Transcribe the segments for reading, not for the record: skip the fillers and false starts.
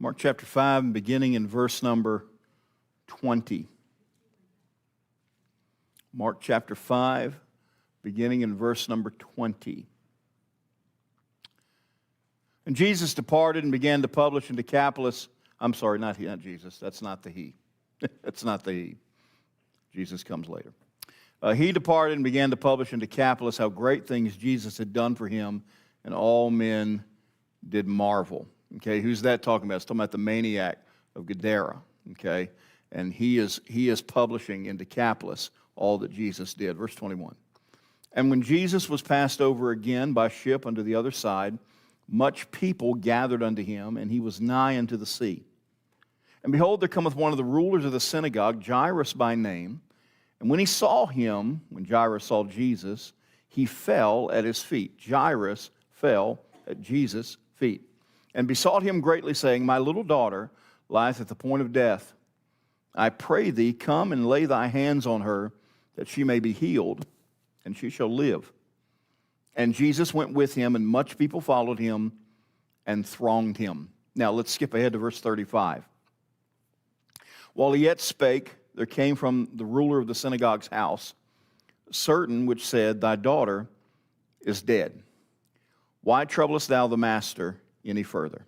Mark chapter 5, beginning in verse number 20. Mark chapter 5, beginning in verse number 20. And Jesus departed and began to publish in Decapolis. I'm sorry, not Jesus. That's not the he. That's not the he. Jesus comes later. He departed and began to publish in Decapolis how great things Jesus had done for him, and all men did marvel. Okay, who's that talking about? It's talking about the maniac of Gadara. Okay, and he is publishing in Decapolis all that Jesus did. Verse 21. And when Jesus was passed over again by ship unto the other side, much people gathered unto him, and he was nigh unto the sea. And behold, there cometh one of the rulers of the synagogue, Jairus by name. And when he saw him, when Jairus saw Jesus, he fell at his feet. Jairus fell at Jesus' feet and besought him greatly, saying, My little daughter lieth at the point of death. I pray thee, come and lay thy hands on her, that she may be healed, and she shall live. And Jesus went with him, and much people followed him and thronged him. Now let's skip ahead to verse 35. While he yet spake, there came from the ruler of the synagogue's house certain which said, Thy daughter is dead. Why troublest thou the master any further?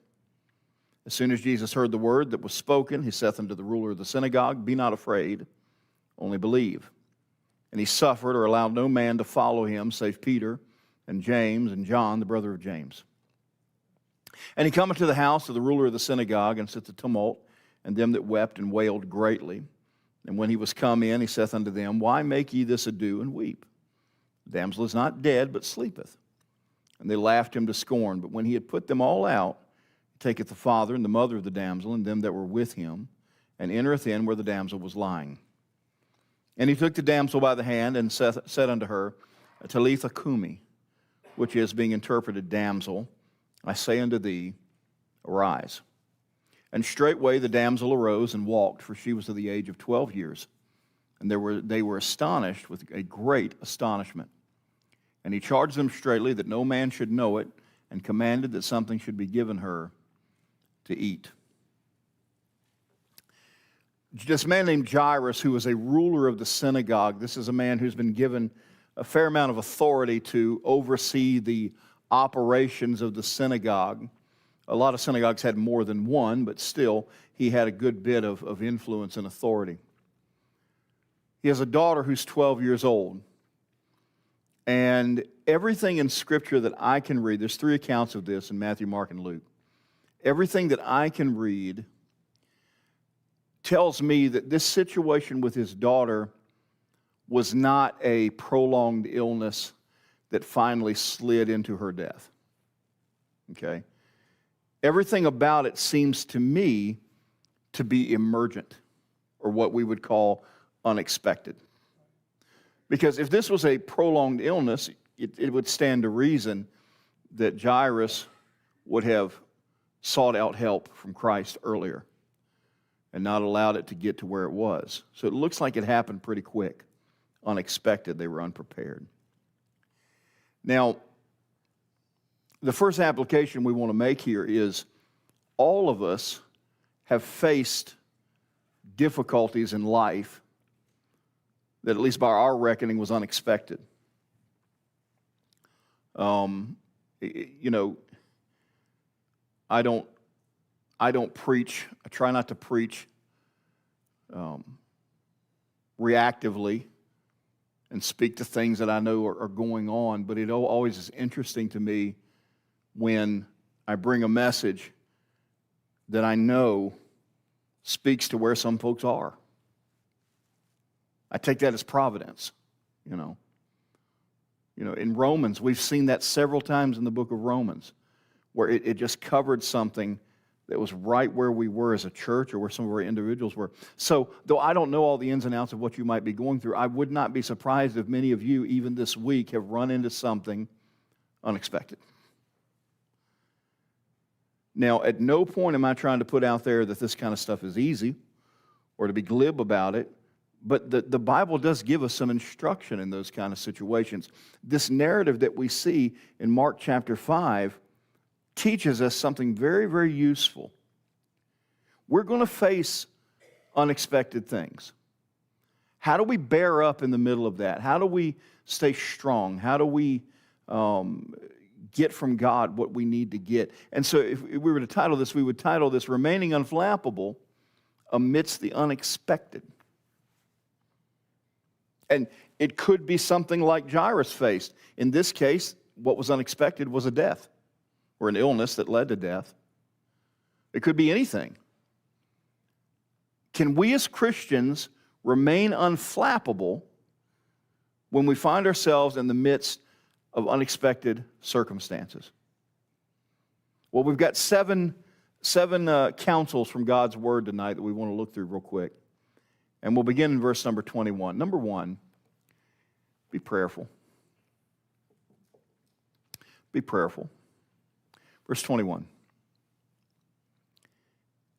As soon as Jesus heard the word that was spoken, he saith unto the ruler of the synagogue, Be not afraid, only believe. And he suffered or allowed no man to follow him, save Peter and James and John, the brother of James. And he cometh to the house of the ruler of the synagogue, and saith the tumult, and them that wept and wailed greatly. And when he was come in, he saith unto them, Why make ye this ado and weep? The damsel is not dead, but sleepeth. And they laughed him to scorn. But when he had put them all out, he taketh the father and the mother of the damsel, and them that were with him, and entereth in where the damsel was lying. And he took the damsel by the hand, and said unto her, Talitha cumi, which is, being interpreted, Damsel, I say unto thee, arise. And straightway the damsel arose and walked, for she was of the age of 12 years. And they were astonished with a great astonishment. And he charged them straitly that no man should know it, and commanded that something should be given her to eat. This man named Jairus, who was a ruler of the synagogue, this is a man who's been given a fair amount of authority to oversee the operations of the synagogue. A lot of synagogues had more than one, but still, he had a good bit of influence and authority. He has a daughter who's 12 years old. And everything in Scripture that I can read, there's 3 accounts of this in Matthew, Mark, and Luke. Everything that I can read tells me that this situation with his daughter was not a prolonged illness that finally slid into her death. Okay? Everything about it seems to me to be emergent, or what we would call unexpected. Because if this was a prolonged illness, it would stand to reason that Jairus would have sought out help from Christ earlier and not allowed it to get to where it was. So it looks like it happened pretty quick, unexpected. They were unprepared. Now, the first application we want to make here is all of us have faced difficulties in life that, at least by our reckoning, was unexpected. I don't preach. I try not to preach reactively and speak to things that I know are going on, but it always is interesting to me when I bring a message that I know speaks to where some folks are. I take that as providence, in Romans, we've seen that several times in the book of Romans, where it just covered something that was right where we were as a church or where some of our individuals were. So, though I don't know all the ins and outs of what you might be going through, I would not be surprised if many of you, even this week, have run into something unexpected. Now, at no point am I trying to put out there that this kind of stuff is easy or to be glib about it, but the Bible does give us some instruction in those kind of situations. This narrative that we see in Mark chapter 5 teaches us something very, very useful. We're going to face unexpected things. How do we bear up in the middle of that? How do we stay strong? How do we get from God what we need to get? And so if we were to title this, we would title this Remaining Unflappable Amidst the Unexpected. And it could be something like Jairus faced. In this case, what was unexpected was a death or an illness that led to death. It could be anything. Can we as Christians remain unflappable when we find ourselves in the midst of unexpected circumstances? Well, we've got seven counsels from God's Word tonight that we want to look through real quick. And we'll begin in verse number 21. Number 1, be prayerful. Be prayerful. Verse 21.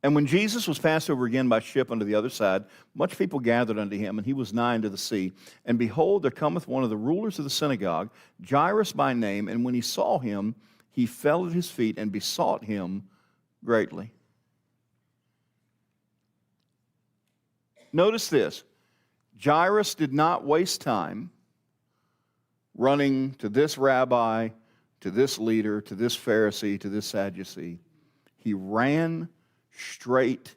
And when Jesus was passed over again by ship unto the other side, much people gathered unto him, and he was nigh unto the sea. And behold, there cometh one of the rulers of the synagogue, Jairus by name, and when he saw him, he fell at his feet and besought him greatly. Notice this. Jairus did not waste time running to this rabbi, to this leader, to this Pharisee, to this Sadducee. He ran straight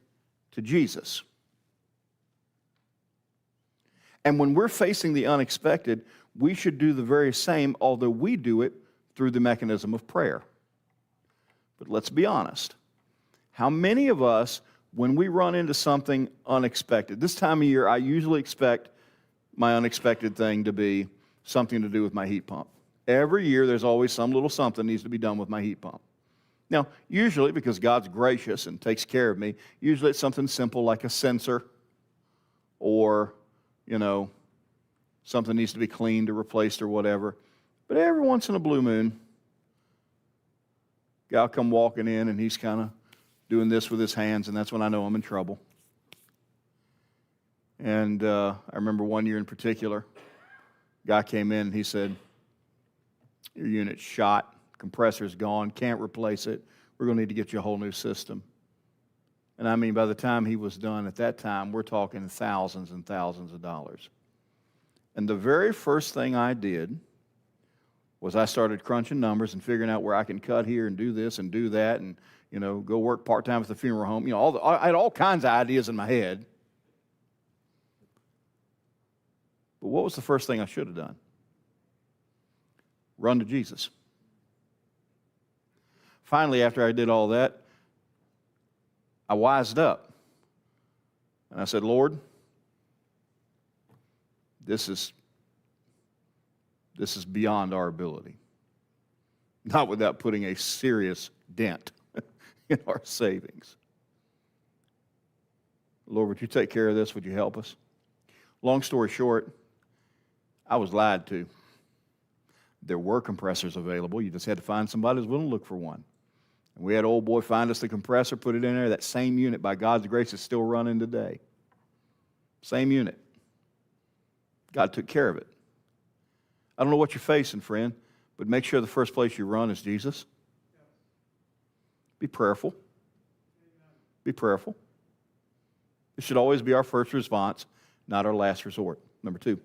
to Jesus. And when we're facing the unexpected, we should do the very same, although we do it through the mechanism of prayer. But let's be honest. How many of us, when we run into something unexpected, this time of year I usually expect my unexpected thing to be something to do with my heat pump. Every year there's always some little something needs to be done with my heat pump. Now, usually, because God's gracious and takes care of me, usually it's something simple like a sensor or, something needs to be cleaned or replaced or whatever. But every once in a blue moon, guy will come walking in and he's kind of doing this with his hands, and that's when I know I'm in trouble. And I remember one year in particular, guy came in and he said, your unit's shot. Compressor's gone, can't replace it. We're going to need to get you a whole new system. And I mean, by the time he was done at that time, we're talking thousands and thousands of dollars. And the very first thing I did was I started crunching numbers and figuring out where I can cut here and do this and do that and, go work part-time at the funeral home. I had all kinds of ideas in my head. But what was the first thing I should have done? Run to Jesus. Finally, after I did all that, I wised up. And I said, Lord, this is beyond our ability. Not without putting a serious dent in our savings. Lord, would you take care of this? Would you help us? Long story short, I was lied to. There were compressors available. You just had to find somebody who's willing to look for one. And we had old boy find us the compressor, put it in there. That same unit, by God's grace, is still running today. Same unit. God took care of it. I don't know what you're facing, friend, but make sure the first place you run is Jesus. Be prayerful. Be prayerful. It should always be our first response, not our last resort. Number 2.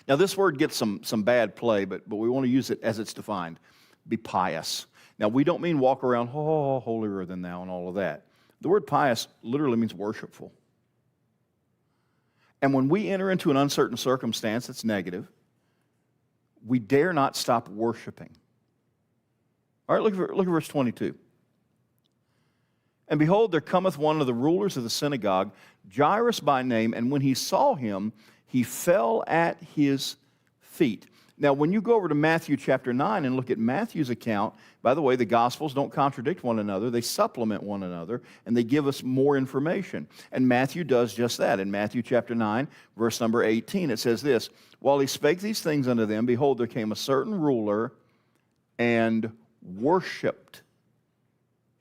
Now, this word gets some bad play, but we want to use it as it's defined. Be pious. Now, we don't mean walk around, holier than thou and all of that. The word pious literally means worshipful. And when we enter into an uncertain circumstance that's negative, we dare not stop worshiping. All right, look at verse 22. And behold, there cometh one of the rulers of the synagogue, Jairus by name, and when he saw him, he fell at his feet. Now, when you go over to Matthew chapter 9 and look at Matthew's account, by the way, the Gospels don't contradict one another. They supplement one another, and they give us more information. And Matthew does just that. In Matthew chapter 9, verse number 18, it says this, while he spake these things unto them, behold, there came a certain ruler and worshiped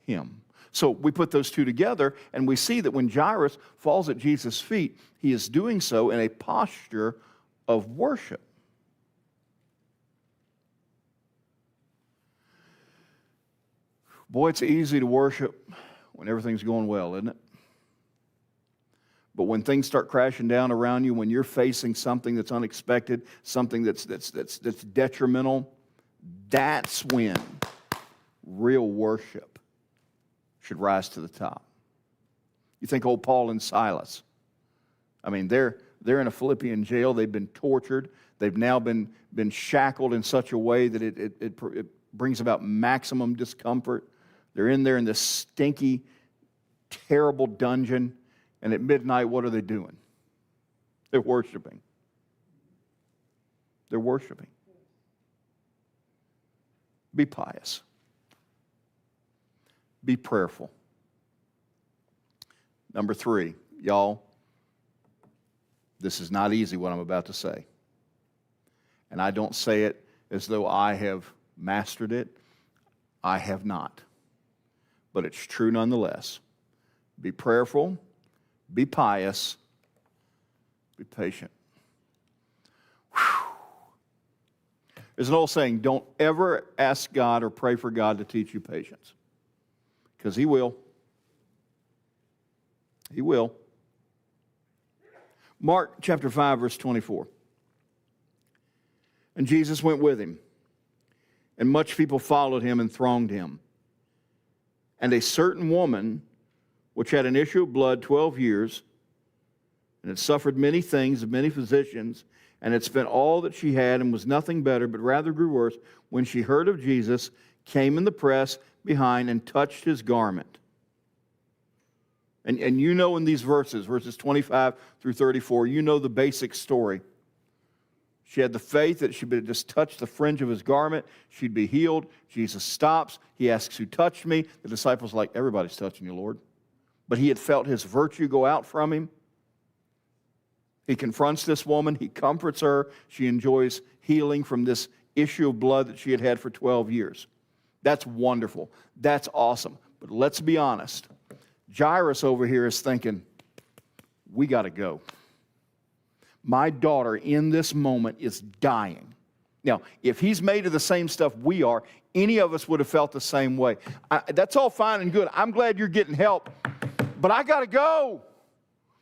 him. So we put those two together, and we see that when Jairus falls at Jesus' feet, he is doing so in a posture of worship. Boy, it's easy to worship when everything's going well, isn't it? But when things start crashing down around you, when you're facing something that's unexpected, something that's detrimental, that's when real worship should rise to the top. You think old Paul and Silas. I mean, they're in a Philippian jail. They've been tortured. They've now been shackled in such a way that it brings about maximum discomfort. They're in there in this stinky, terrible dungeon. And at midnight, what are they doing? They're worshiping. They're worshiping. Be pious. Be prayerful. Number 3, y'all, this is not easy what I'm about to say. And I don't say it as though I have mastered it. I have not. But it's true nonetheless. Be prayerful. Be pious. Be patient. Whew. There's an old saying, don't ever ask God or pray for God to teach you patience. Because He will. He will. Mark chapter 5, verse 24. And Jesus went with him, and much people followed him and thronged him. And a certain woman, which had an issue of blood 12 years, and had suffered many things of many physicians, and had spent all that she had, and was nothing better, but rather grew worse, when she heard of Jesus, came in the press behind and touched his garment. And you know in these verses 25 through 34, you know the basic story. She had the faith that she would just touch the fringe of his garment, she'd be healed. Jesus stops. He asks, who touched me? The disciples are like, everybody's touching you, Lord. But he had felt his virtue go out from him. He confronts this woman. He comforts her. She enjoys healing from this issue of blood that she had had for 12 years. That's wonderful. That's awesome. But let's be honest. Jairus over here is thinking, we got to go. My daughter in this moment is dying. Now, if he's made of the same stuff we are, any of us would have felt the same way. That's all fine and good. I'm glad you're getting help, but I got to go.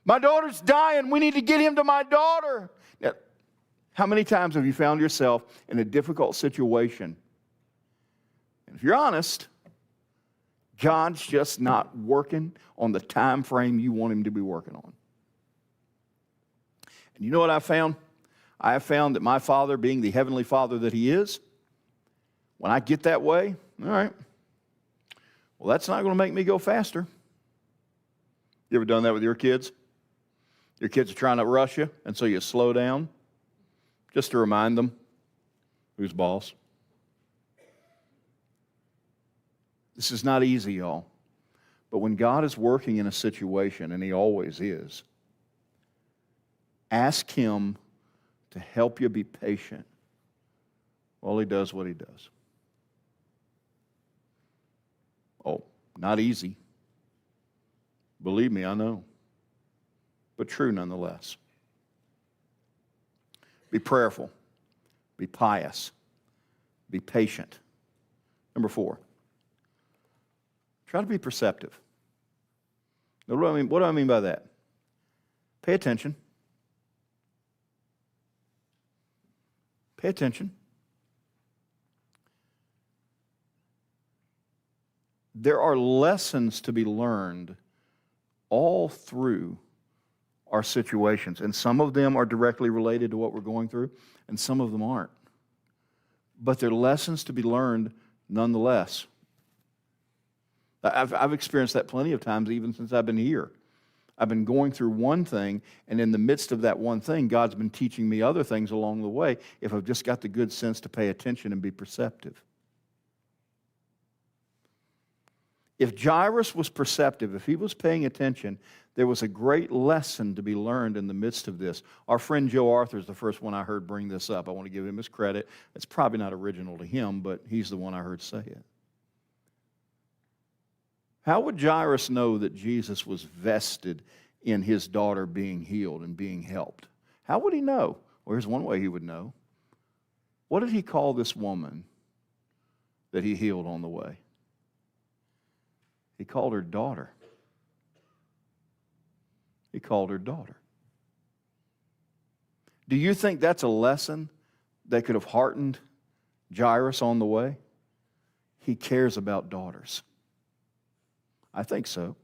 My daughter's dying. We need to get him to my daughter. Now, how many times have you found yourself in a difficult situation? And if you're honest, God's just not working on the time frame you want him to be working on. And you know what I found? I have found that my Father, being the heavenly Father that he is, when I get that way, all right, well, that's not going to make me go faster. You ever done that with your kids? Your kids are trying to rush you, and so you slow down just to remind them who's boss. This is not easy, y'all. But when God is working in a situation, and he always is, ask him to help you be patient while he does what he does. Oh, not easy. Believe me, I know. But true nonetheless. Be prayerful. Be pious. Be patient. Number 4. Try to be perceptive. Now, what do I mean by that? Pay attention. Pay attention. There are lessons to be learned all through our situations, and some of them are directly related to what we're going through, and some of them aren't. But they're lessons to be learned nonetheless. I've experienced that plenty of times, even since I've been here. I've been going through one thing, and in the midst of that one thing, God's been teaching me other things along the way if I've just got the good sense to pay attention and be perceptive. If Jairus was perceptive, if he was paying attention, there was a great lesson to be learned in the midst of this. Our friend Joe Arthur is the first one I heard bring this up. I want to give him his credit. It's probably not original to him, but he's the one I heard say it. How would Jairus know that Jesus was vested in his daughter being healed and being helped? How would he know? Well, here's one way he would know. What did he call this woman that he healed on the way? He called her daughter. He called her daughter. Do you think that's a lesson that could have heartened Jairus on the way? He cares about daughters. I think so.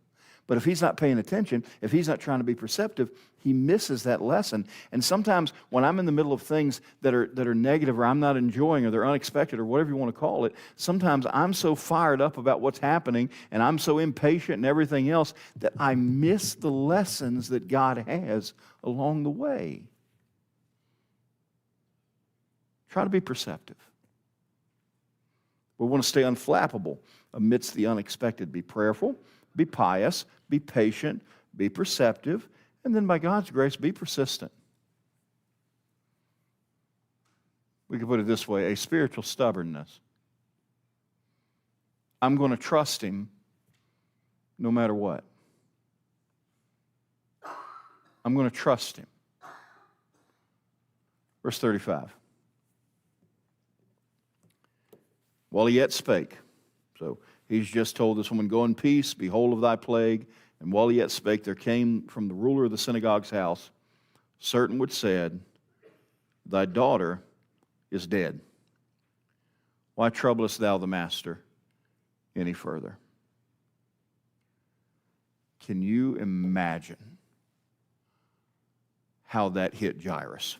But if he's not paying attention, if he's not trying to be perceptive, he misses that lesson. And sometimes when I'm in the middle of things that are negative or I'm not enjoying or they're unexpected or whatever you want to call it, sometimes I'm so fired up about what's happening and I'm so impatient and everything else that I miss the lessons that God has along the way. Try to be perceptive. We want to stay unflappable amidst the unexpected. Be prayerful, be pious, be patient, be perceptive, and then by God's grace, be persistent. We could put it this way, a spiritual stubbornness. I'm going to trust Him no matter what. I'm going to trust Him. Verse 35. While he yet spake, so he's just told this woman, go in peace, be whole of thy plague. And while he yet spake, there came from the ruler of the synagogue's house certain which said, thy daughter is dead. Why troublest thou the master any further? Can you imagine how that hit Jairus?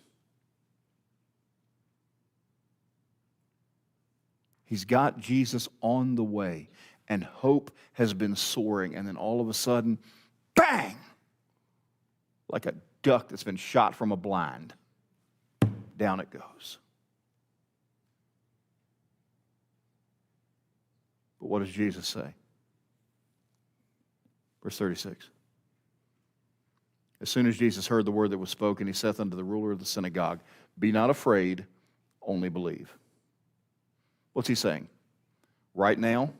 He's got Jesus on the way, and hope has been soaring, and then all of a sudden, bang! Like a duck that's been shot from a blind. Down it goes. But what does Jesus say? Verse 36. As soon as Jesus heard the word that was spoken, he saith unto the ruler of the synagogue, be not afraid, only believe. What's he saying? Right now,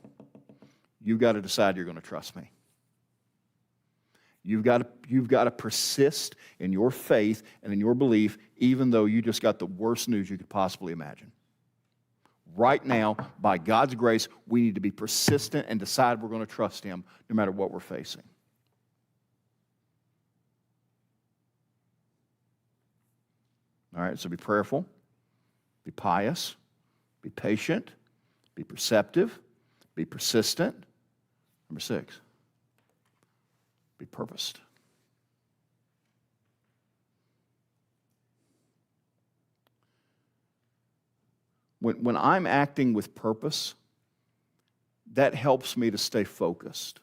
you've got to decide you're going to trust me. You've got to persist in your faith and in your belief, even though you just got the worst news you could possibly imagine. Right now, by God's grace, we need to be persistent and decide we're going to trust Him no matter what we're facing. All right, so be prayerful, be pious, be patient, be perceptive, be persistent. Number 6, be purposed. When I'm acting with purpose, that helps me to stay focused.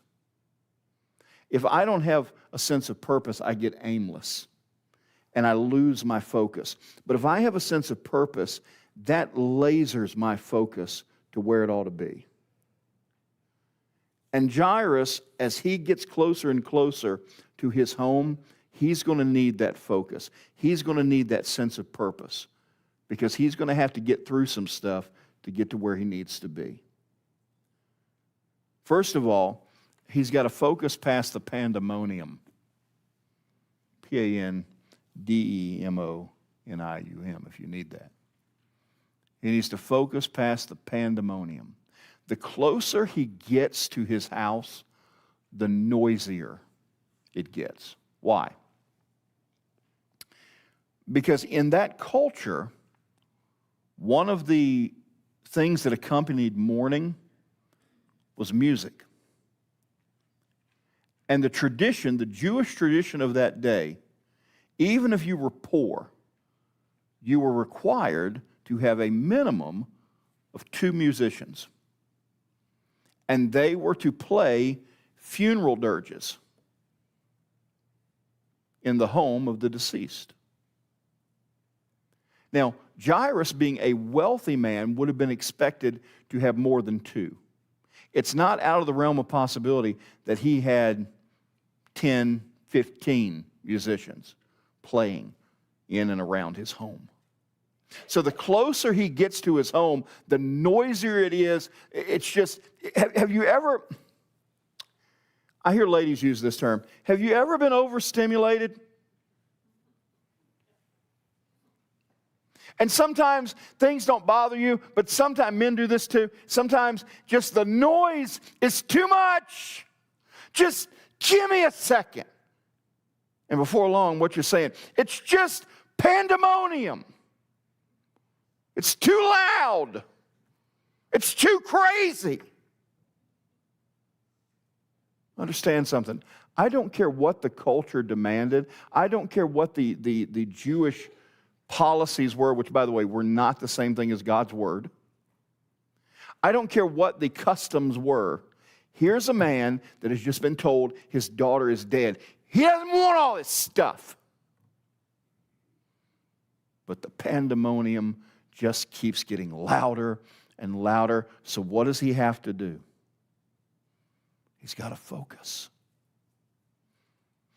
If I don't have a sense of purpose, I get aimless and I lose my focus. But if I have a sense of purpose, that lasers my focus to where it ought to be. And Jairus, as he gets closer and closer to his home, he's going to need that focus. He's going to need that sense of purpose because he's going to have to get through some stuff to get to where he needs to be. First of all, he's got to focus past the pandemonium. P-A-N-D-E-M-O-N-I-U-M, if you need that. He needs to focus past the pandemonium. The closer he gets to his house, the noisier it gets. Why? Because in that culture, one of the things that accompanied mourning was music. And the tradition, the Jewish tradition of that day, even if you were poor, you were required to have a minimum of 2 musicians. And they were to play funeral dirges in the home of the deceased. Now, Jairus, being a wealthy man, would have been expected to have more than 2. It's not out of the realm of possibility that he had 10, 15 musicians playing in and around his home. So the closer he gets to his home, the noisier it is. It's just, have you ever, I hear ladies use this term, have you ever been overstimulated? And sometimes things don't bother you, but sometimes men do this too. Sometimes just the noise is too much. Just give me a second. And before long, what you're saying, it's just pandemonium. It's too loud. It's too crazy. Understand something. I don't care what the culture demanded. I don't care what the Jewish policies were, which, by the way, were not the same thing as God's word. I don't care what the customs were. Here's a man that has just been told his daughter is dead. He doesn't want all this stuff. But the pandemonium just keeps getting louder and louder. So what does he have to do? He's got to focus.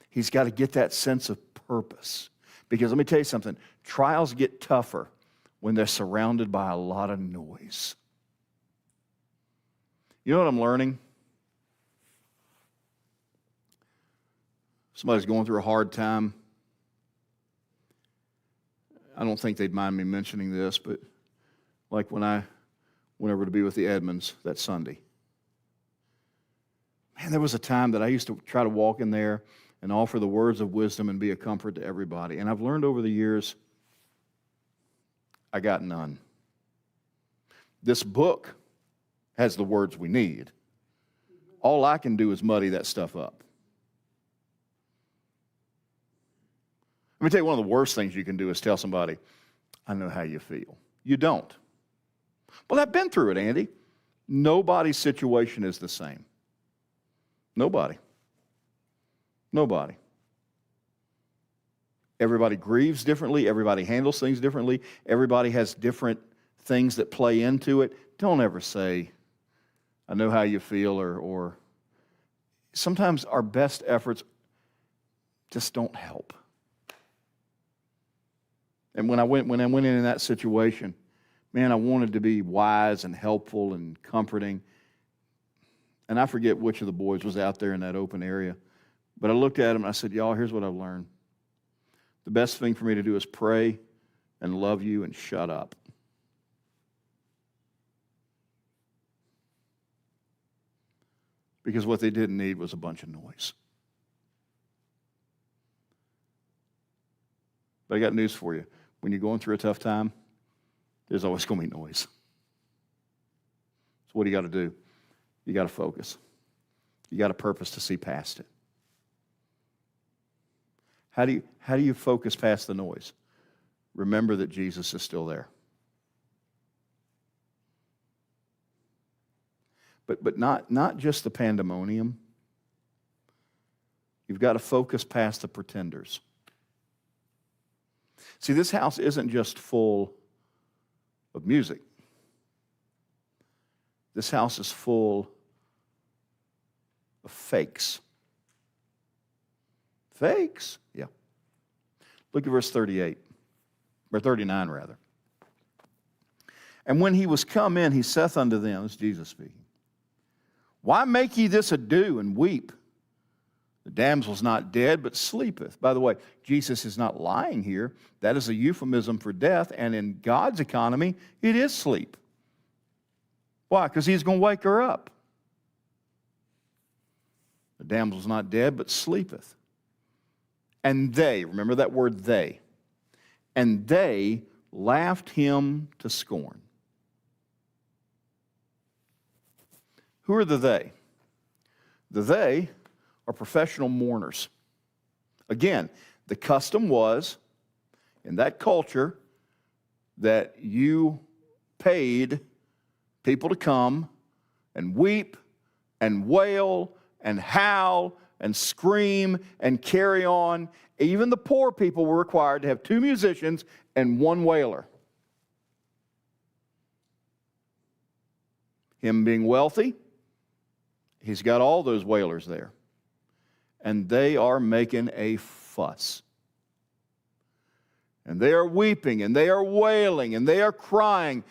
He's got to get that sense of purpose. Because let me tell you something, trials get tougher when they're surrounded by a lot of noise. You know what I'm learning? Somebody's going through a hard time. I don't think they'd mind me mentioning this, but like when I went over to be with the Edmonds that Sunday. Man, there was a time that I used to try to walk in there and offer the words of wisdom and be a comfort to everybody. And I've learned over the years, I got none. This book has the words we need. All I can do is muddy that stuff up. Let me tell you, one of the worst things you can do is tell somebody, I know how you feel. You don't. Well, I've been through it, Andy. Nobody's situation is the same. Nobody. Nobody. Everybody grieves differently. Everybody handles things differently. Everybody has different things that play into it. Don't ever say, I know how you feel, or sometimes our best efforts just don't help. And when I went in that situation, man, I wanted to be wise and helpful and comforting. And I forget which of the boys was out there in that open area. But I looked at him and I said, y'all, here's what I've learned. The best thing for me to do is pray and love you and shut up. Because what they didn't need was a bunch of noise. But I got news for you. When you're going through a tough time, there's always going to be noise. So what do you got to do? You got to focus. You got a purpose to see past it. How do you focus past the noise? Remember that Jesus is still there. But not just the pandemonium. You've got to focus past the pretenders. See, this house isn't just full of music. This house is full of fakes. Fakes? Yeah. Look at verse 38, or 39 rather. And when he was come in, he saith unto them, this is Jesus speaking, why make ye this ado and weep? The damsel's not dead, but sleepeth. By the way, Jesus is not lying here. That is a euphemism for death, and in God's economy, it is sleep. Why? Because he's going to wake her up. The damsel's not dead, but sleepeth. And they, remember that word they, and they laughed him to scorn. Who are the they? The they are professional mourners. Again, the custom was, in that culture, that you paid people to come and weep and wail and howl and scream and carry on. Even the poor people were required to have 2 musicians and 1 wailer. Him being wealthy, he's got all those wailers there. And they are making a fuss. And they are weeping, and they are wailing, and they are crying.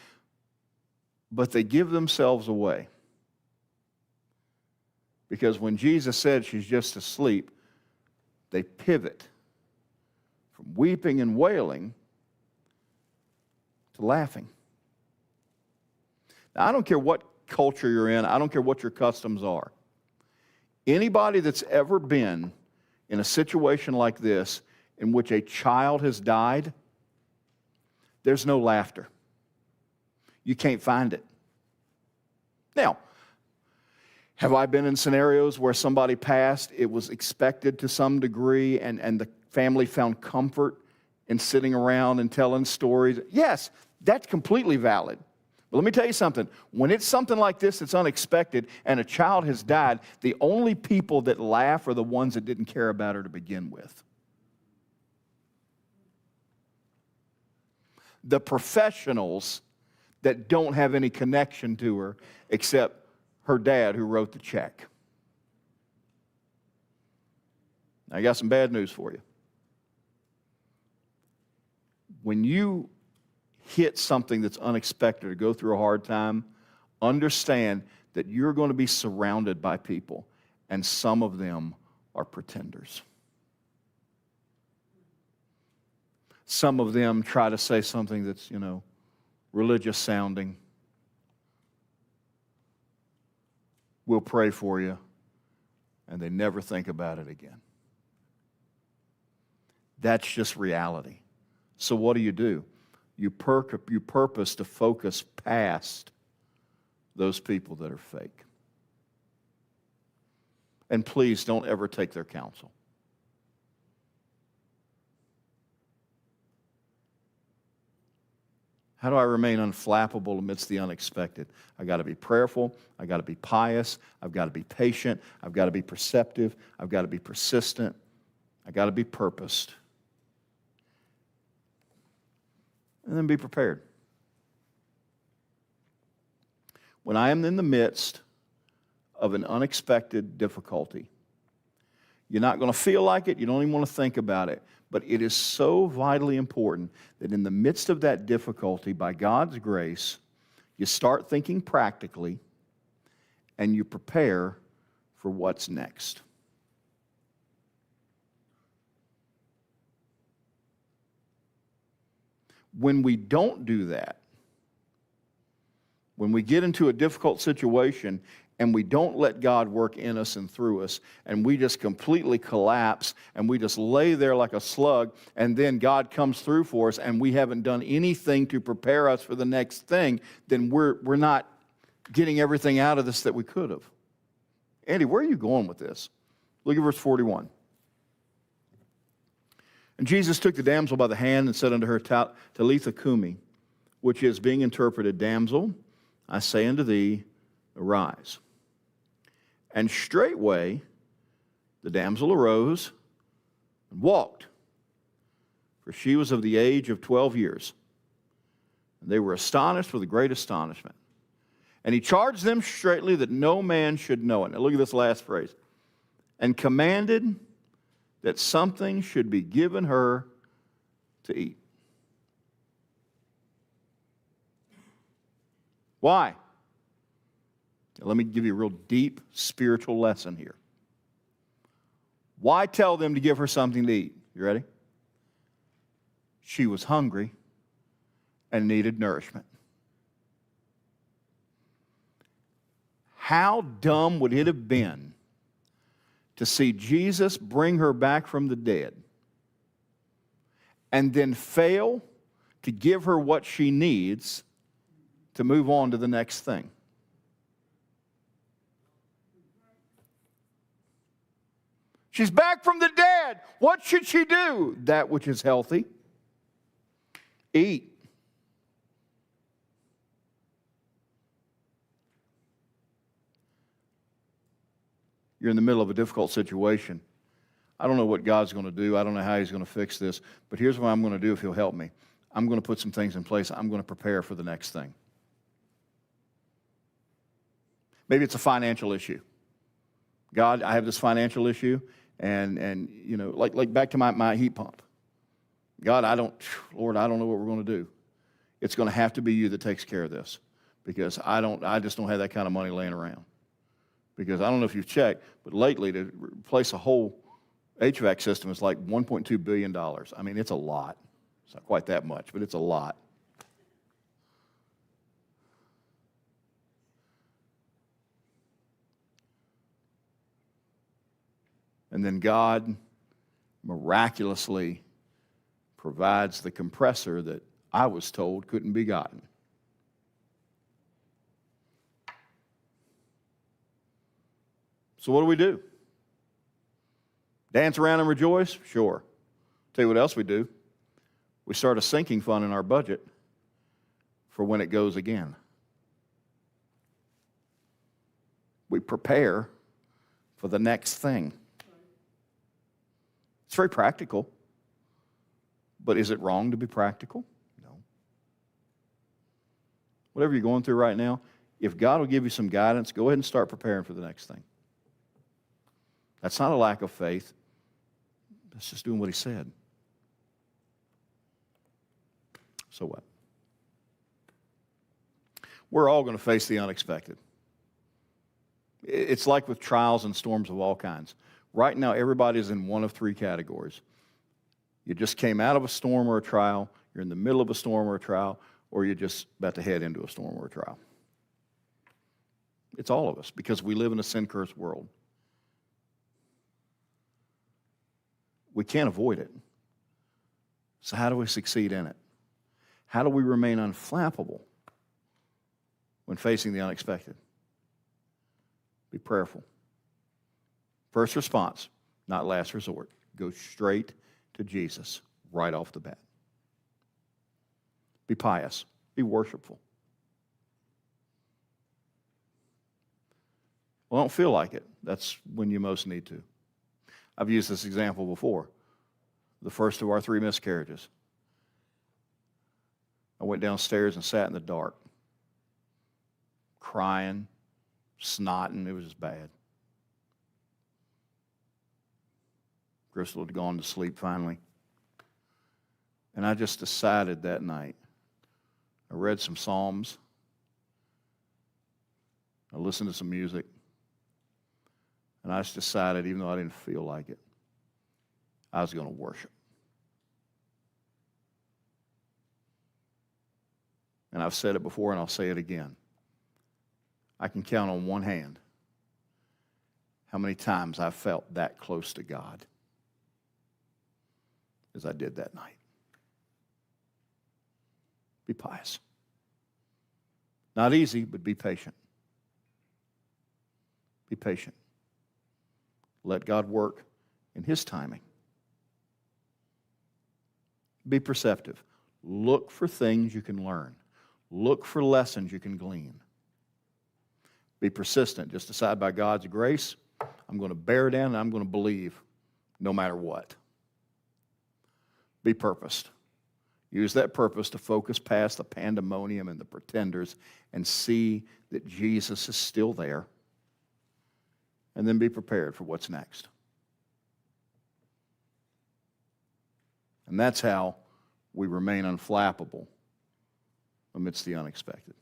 But they give themselves away. Because when Jesus said she's just asleep, they pivot from weeping and wailing to laughing. Now, I don't care what culture you're in. I don't care what your customs are. Anybody that's ever been in a situation like this in which a child has died, there's no laughter. You can't find it. Now, have I been in scenarios where somebody passed, it was expected to some degree, and the family found comfort in sitting around and telling stories? Yes, that's completely valid. But let me tell you something. When it's something like this that's unexpected and a child has died, the only people that laugh are the ones that didn't care about her to begin with. The professionals that don't have any connection to her except her dad who wrote the check. I got some bad news for you. When you hit something that's unexpected or go through a hard time, understand that you're going to be surrounded by people, and some of them are pretenders. Some of them try to say something that's, religious sounding. We'll pray for you, and they never think about it again. That's just reality. So what do? You purpose to focus past those people that are fake. And please don't ever take their counsel. How do I remain unflappable amidst the unexpected? I've got to be prayerful. I've got to be pious. I've got to be patient. I've got to be perceptive. I've got to be persistent. I've got to be purposed. And then be prepared. When I am in the midst of an unexpected difficulty, you're not going to feel like it. You don't even want to think about it. But it is so vitally important that in the midst of that difficulty, by God's grace, you start thinking practically and you prepare for what's next. When we don't do that, when we get into a difficult situation and we don't let God work in us and through us, and we just completely collapse, and we just lay there like a slug, and then God comes through for us, and we haven't done anything to prepare us for the next thing, then we're not getting everything out of this that we could have. Andy, where are you going with this? Look at verse 41. And Jesus took the damsel by the hand and said unto her, Talitha cumi, which is, being interpreted, Damsel, I say unto thee, arise. And straightway the damsel arose and walked, for she was of the age of 12 years. And they were astonished with a great astonishment. And he charged them straitly that no man should know it. Now look at this last phrase. And commanded that something should be given her to eat. Why? Now, let me give you a real deep spiritual lesson here. Why tell them to give her something to eat? You ready? She was hungry and needed nourishment. How dumb would it have been to see Jesus bring her back from the dead and then fail to give her what she needs to move on to the next thing? She's back from the dead. What should she do? That which is healthy. Eat. You're in the middle of a difficult situation. I don't know what God's going to do. I don't know how He's going to fix this. But here's what I'm going to do if He'll help me. I'm going to put some things in place. I'm going to prepare for the next thing. Maybe it's a financial issue. God, I have this financial issue. And you know, like back to my heat pump. God, Lord, I don't know what we're going to do. It's going to have to be you that takes care of this, because I just don't have that kind of money laying around. Because I don't know if you've checked, but lately to replace a whole HVAC system is like $1.2 billion. I mean, it's a lot. It's not quite that much, but it's a lot. And then God miraculously provides the compressor that I was told couldn't be gotten. So what do we do? Dance around and rejoice? Sure. Tell you what else we do. We start a sinking fund in our budget for when it goes again. We prepare for the next thing. It's very practical. But is it wrong to be practical? No. Whatever you're going through right now, if God will give you some guidance, go ahead and start preparing for the next thing. That's not a lack of faith. That's just doing what he said. So what? We're all going to face the unexpected. It's like with trials and storms of all kinds. Right now, everybody's in one of three categories. You just came out of a storm or a trial, you're in the middle of a storm or a trial, or you're just about to head into a storm or a trial. It's all of us, because we live in a sin-cursed world. We can't avoid it. So how do we succeed in it? How do we remain unflappable when facing the unexpected? Be prayerful. First response, not last resort. Go straight to Jesus right off the bat. Be pious. Be worshipful. Well, I don't feel like it. That's when you most need to. I've used this example before. The first of our 3 miscarriages. I went downstairs and sat in the dark, crying, snotting. It was just bad. Crystal had gone to sleep finally. And I just decided that night. I read some Psalms. I listened to some music. And I just decided, even though I didn't feel like it, I was going to worship. And I've said it before and I'll say it again. I can count on one hand how many times I felt that close to God as I did that night. Be pious. Not easy, but be patient. Be patient. Let God work in His timing. Be perceptive. Look for things you can learn. Look for lessons you can glean. Be persistent. Just decide by God's grace, I'm going to bear down and I'm going to believe no matter what. Be purposed. Use that purpose to focus past the pandemonium and the pretenders and see that Jesus is still there. And then be prepared for what's next. And that's how we remain unflappable amidst the unexpected.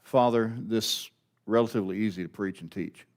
Father, this relatively easy to preach and teach.